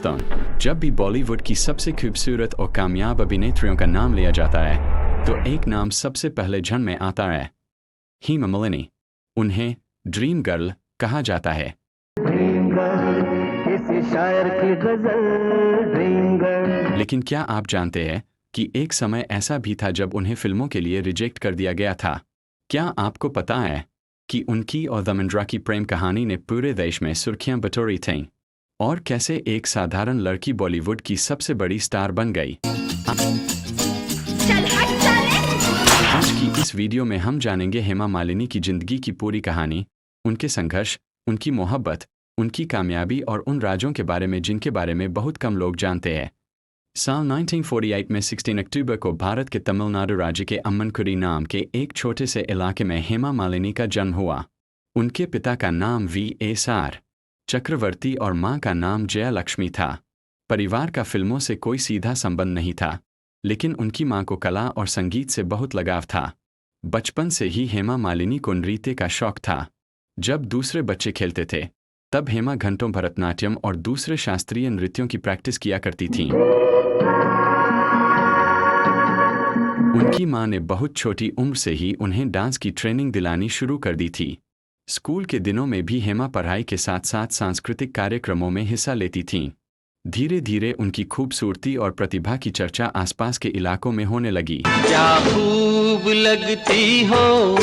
दोस्तों, जब भी बॉलीवुड की सबसे खूबसूरत और कामयाब अभिनेत्रियों का नाम लिया जाता है तो एक नाम सबसे पहले ध्यान में आता है, हेमा मालिनी। उन्हें ड्रीम गर्ल कहा जाता है। लेकिन क्या आप जानते हैं कि एक समय ऐसा भी था जब उन्हें फिल्मों के लिए रिजेक्ट कर दिया गया था? क्या आपको पता है कि उनकी और धर्मेंद्र की प्रेम कहानी ने पूरे देश में सुर्खियां बटोरी थीं? और कैसे एक साधारण लड़की बॉलीवुड की सबसे बड़ी स्टार बन गई? आज की इस वीडियो में हम जानेंगे हेमा मालिनी की जिंदगी की पूरी कहानी, उनके संघर्ष, उनकी मोहब्बत, उनकी कामयाबी और उन राजों के बारे में जिनके बारे में बहुत कम लोग जानते हैं। साल 1948 में 16 अक्टूबर को भारत के तमिलनाडु राज्य के अम्मनकुडी नाम के एक छोटे से इलाके में हेमा मालिनी का जन्म हुआ। उनके पिता का नाम V.A.S.R. चक्रवर्ती और मां का नाम जया लक्ष्मी था। परिवार का फिल्मों से कोई सीधा संबंध नहीं था, लेकिन उनकी मां को कला और संगीत से बहुत लगाव था। बचपन से ही हेमा मालिनी को नृत्य का शौक था। जब दूसरे बच्चे खेलते थे तब हेमा घंटों भरतनाट्यम और दूसरे शास्त्रीय नृत्यों की प्रैक्टिस किया करती थीं। उनकी मां ने बहुत छोटी उम्र से ही उन्हें डांस की ट्रेनिंग दिलानी शुरू कर दी थी। स्कूल के दिनों में भी हेमा पढ़ाई के साथ साथ सांस्कृतिक कार्यक्रमों में हिस्सा लेती थीं। धीरे धीरे उनकी खूबसूरती और प्रतिभा की चर्चा आसपास के इलाकों में होने लगी। क्या खूब लगती हो,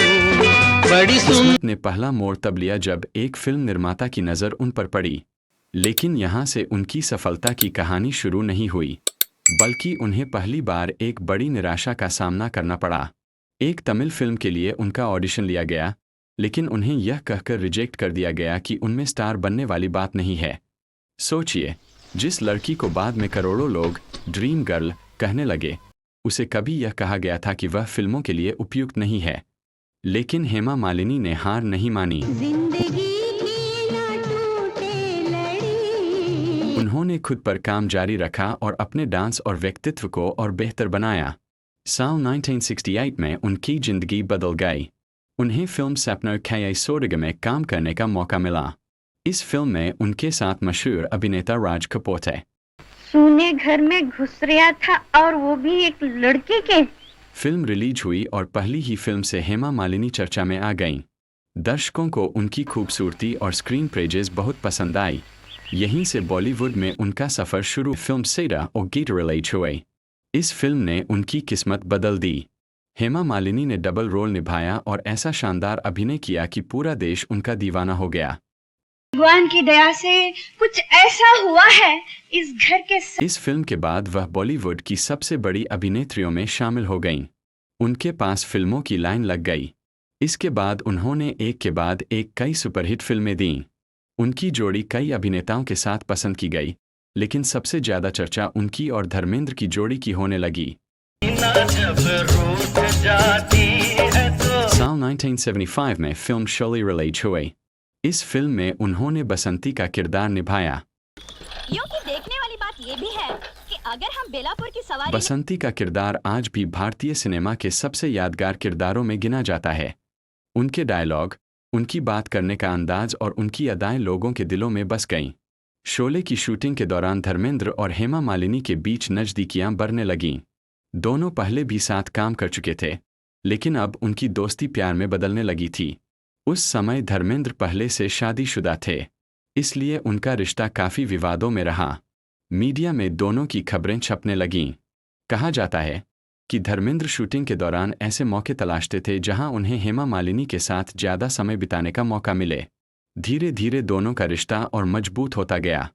बड़ी किस्मत ने पहला मोड़ तब लिया जब एक फिल्म निर्माता की नज़र उन पर पड़ी। लेकिन यहाँ से उनकी सफलता की कहानी शुरू नहीं हुई, बल्कि उन्हें पहली बार एक बड़ी निराशा का सामना करना पड़ा। एक तमिल फिल्म के लिए उनका ऑडिशन लिया गया, लेकिन उन्हें यह कहकर रिजेक्ट कर दिया गया कि उनमें स्टार बनने वाली बात नहीं है। सोचिए, जिस लड़की को बाद में करोड़ों लोग ड्रीम गर्ल कहने लगे, उसे कभी यह कहा गया था कि वह फिल्मों के लिए उपयुक्त नहीं है। लेकिन हेमा मालिनी ने हार नहीं मानी। उन्होंने खुद पर काम जारी रखा और अपने डांस और व्यक्तित्व को और बेहतर बनाया। साल 1968 में उनकी जिंदगी बदल गई। उन्हें फिल्म सपनों के सोरग में काम करने का मौका मिला। इस फिल्म में उनके साथ मशहूर अभिनेता राज कपूर थे। सोने घर में घुस रहा था और वो भी एक लड़की के। फिल्म रिलीज हुई और पहली ही फिल्म से हेमा मालिनी चर्चा में आ गईं। दर्शकों को उनकी खूबसूरती और स्क्रीन प्रेजेस बहुत पसंद आई। यहीं से बॉलीवुड में उनका सफ़र शुरू। फिल्म सेरा और गीत रिलीज हुई। इस फिल्म ने उनकी किस्मत बदल दी। हेमा मालिनी ने डबल रोल निभाया और ऐसा शानदार अभिनय किया कि पूरा देश उनका दीवाना हो गया। भगवान की दया से कुछ ऐसा हुआ है इस घर के इस फिल्म के बाद वह बॉलीवुड की सबसे बड़ी अभिनेत्रियों में शामिल हो गईं। उनके पास फिल्मों की लाइन लग गई। इसके बाद उन्होंने एक के बाद एक कई सुपरहिट फिल्में दीं। उनकी जोड़ी कई अभिनेताओं के साथ पसंद की गई, लेकिन सबसे ज़्यादा चर्चा उनकी और धर्मेंद्र की जोड़ी की होने लगी। साल 1975 में फिल्म शोले रिलीज हुई। इस फिल्म में उन्होंने बसंती का किरदार निभाया। देखने वाली बात यह भी है कि अगर हम बेलापुर की सवारी बसंती का किरदार आज भी भारतीय सिनेमा के सबसे यादगार किरदारों में गिना जाता है। उनके डायलॉग, उनकी बात करने का अंदाज और उनकी अदाएं लोगों के दिलों में बस गईं। शोले की शूटिंग के दौरान धर्मेंद्र और हेमा मालिनी के बीच नज़दीकियां बढ़ने लगीं। दोनों पहले भी साथ काम कर चुके थे, लेकिन अब उनकी दोस्ती प्यार में बदलने लगी थी। उस समय धर्मेंद्र पहले से शादीशुदा थे, इसलिए उनका रिश्ता काफ़ी विवादों में रहा। मीडिया में दोनों की खबरें छपने लगीं। कहा जाता है कि धर्मेंद्र शूटिंग के दौरान ऐसे मौके तलाशते थे जहां उन्हें हेमा मालिनी के साथ ज़्यादा समय बिताने का मौका मिले। धीरे धीरे दोनों का रिश्ता और मजबूत होता गया।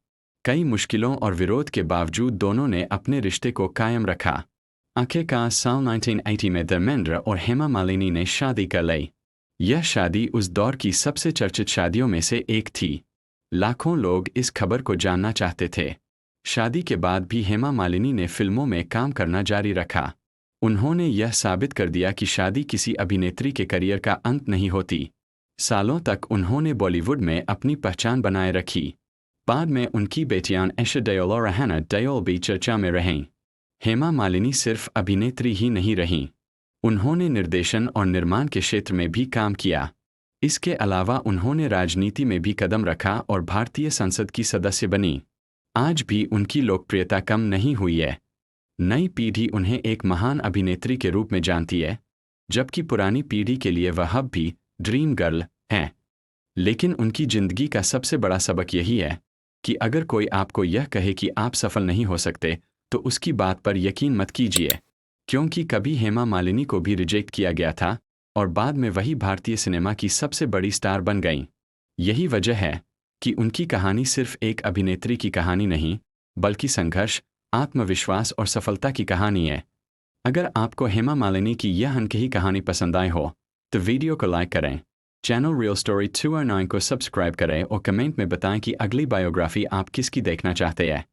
कई मुश्किलों और विरोध के बावजूद दोनों ने अपने रिश्ते को कायम रखा। आखिरकार साल 1980 में धर्मेंद्र और हेमा मालिनी ने शादी कर ली। यह शादी उस दौर की सबसे चर्चित शादियों में से एक थी। लाखों लोग इस खबर को जानना चाहते थे। शादी के बाद भी हेमा मालिनी ने फिल्मों में काम करना जारी रखा। उन्होंने यह साबित कर दिया कि शादी किसी अभिनेत्री के करियर का अंत नहीं होती। सालों तक उन्होंने बॉलीवुड में अपनी पहचान बनाए रखी। बाद में उनकी बेटियां ऐशा देओल और हन्ना देओल भी चर्चा में रहीं। हेमा मालिनी सिर्फ अभिनेत्री ही नहीं रहीं, उन्होंने निर्देशन और निर्माण के क्षेत्र में भी काम किया। इसके अलावा उन्होंने राजनीति में भी कदम रखा और भारतीय संसद की सदस्य बनी। आज भी उनकी लोकप्रियता कम नहीं हुई है। नई पीढ़ी उन्हें एक महान अभिनेत्री के रूप में जानती है, जबकि पुरानी पीढ़ी के लिए वह अब भी ड्रीम गर्ल हैं। लेकिन उनकी जिंदगी का सबसे बड़ा सबक यही है कि अगर कोई आपको यह कहे कि आप सफल नहीं हो सकते, तो उसकी बात पर यकीन मत कीजिए, क्योंकि कभी हेमा मालिनी को भी रिजेक्ट किया गया था और बाद में वही भारतीय सिनेमा की सबसे बड़ी स्टार बन गईं। यही वजह है कि उनकी कहानी सिर्फ एक अभिनेत्री की कहानी नहीं, बल्कि संघर्ष, आत्मविश्वास और सफलता की कहानी है। अगर आपको हेमा मालिनी की यह अनकही कहानी पसंद आई हो, तो वीडियो को लाइक करें, चैनल रियल स्टोरी 209 को सब्सक्राइब करें और कमेंट में बताएं कि अगली बायोग्राफी आप किसकी देखना चाहते हैं।